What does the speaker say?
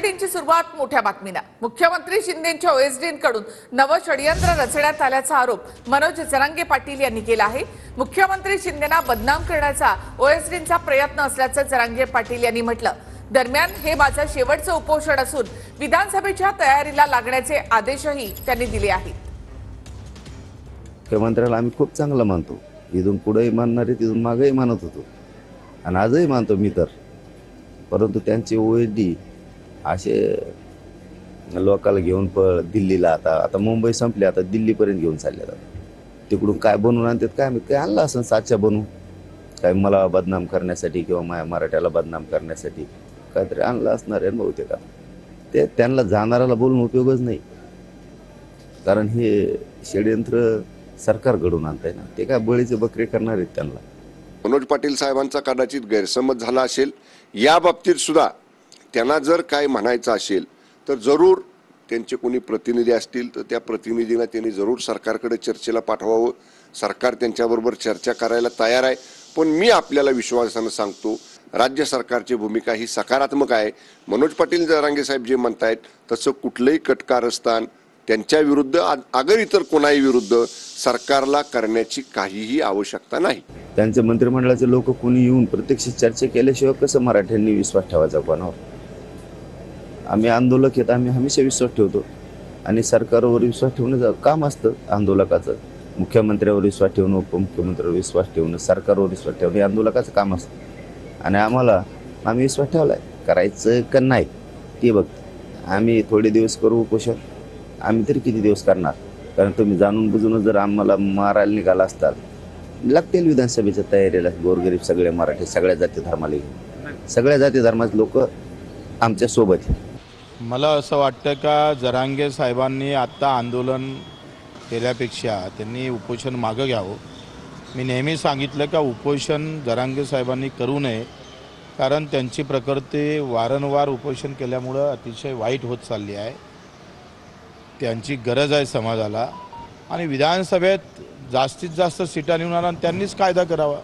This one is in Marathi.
बुलेटिनची सुरुवात मोठ्या बातमीने। मुख्यमंत्री शिंदेंच्या ओएसडींकडून नव षडयंत्र रचण्यात आल्याचा आरोप मनोज जरांगे पाटील यांनी केला आहे। मुख्यमंत्री शिंदेंना बदनाम करण्याचा ओएसडींचा प्रयत्न असल्याचं जरांगे पाटील यांनी म्हटलं। दरम्यान हे माझं शेवटचं उपोषण असून विधानसभेच्या तयारीला लागण्याचे आदेशही त्यांनी दिले आहेत। मुख्यमंत्र्याला आम्ही खूप चांगलं मानतो, इथून पुढेही मानणारे तिथून मागेही मानत होतो आणि आजही मानतो मी तर। परंतु त्यांचे ओएसडी असे लोकाला घेऊन पळ दिल्लीला, आता मुंबई संपली, आता दिल्लीपर्यंत घेऊन चालले जातात। तिकडून काय बनवून आणतात काय माहित, काय आणलं असं साच्या बनवून, काय मला बदनाम करण्यासाठी किंवा माझ्या मराठ्याला बदनाम करण्यासाठी काहीतरी आणलं असणार आहे बहुतेक। ते त्यांना जाणाराला बोलून उपयोगच नाही, कारण हे षडयंत्र सरकार घडून आणतंय ना, ते काय बळीचे बकरे करणार आहेत त्यांना। मनोज पाटील साहेबांचा कदाचित गैरसमज झाला असेल, या बाबतीत सुद्धा त्यांना जर काय म्हणायचं असेल तर जरूर त्यांचे कोणी प्रतिनिधी असतील तर त्या प्रतिनिधींना त्यांनी जरूर सरकारकडे चर्चेला पाठवावं। सरकार त्यांच्याबरोबर चर्चा करायला तयार आहे, पण मी आपल्याला विश्वासानं सांगतो राज्य सरकारची भूमिका ही सकारात्मक आहे। मनोज पाटील जरांगे साहेब जे म्हणतायत तसं कुठलंही कटकारस्थान त्यांच्या विरुद्ध अगर इतर कोणाही विरुद्ध सरकारला करण्याची काहीही आवश्यकता नाही। त्यांचे मंत्रिमंडळाचे लोक कोणी येऊन प्रत्यक्ष चर्चा केल्याशिवाय कसं मराठ्यांनी विश्वास ठेवायचा कोणावर? आम्ही आंदोलक आहेत, आम्ही हमेशा विश्वास ठेवतो आणि सरकारवर विश्वास ठेवण्याचं काम असतं आंदोलकाचं। मुख्यमंत्र्यावर विश्वास ठेवणं, उपमुख्यमंत्र्यावर विश्वास ठेवणं, सरकारवर विश्वास ठेवणं हे आंदोलकाचं काम असतं आणि आम्ही विश्वास ठेवलाय। करायचं का नाही ते बघतो आम्ही। थोडे दिवस करू उपोषण, आम्ही तरी किती दिवस करणार? कारण तुम्ही जाणून बुजून जर आम्हाला मारायला निघाला असतात, लागतील विधानसभेच्या तयारीला गोरगरीब सगळे मराठी, सगळ्या जाती धर्माला घेऊन, सगळ्या जाती धर्माचे लोक आमच्या सोबत आहेत। मला असं वाटतं का जरांगे साहेबांनी आत्ता आंदोलन केल्यापेक्षा त्यांनी उपोषण मागं घ्यावं। मी नेहमी सांगितलं का उपोषण जरांगे साहेबांनी करू नये, कारण त्यांची प्रकृती वारंवार उपोषण केल्यामुळं अतिशय वाईट होत चालली आहे। त्यांची गरज आहे समाजाला आणि विधानसभेत जास्तीत जास्त सीटा निवडून त्यांनीच कायदा करावा।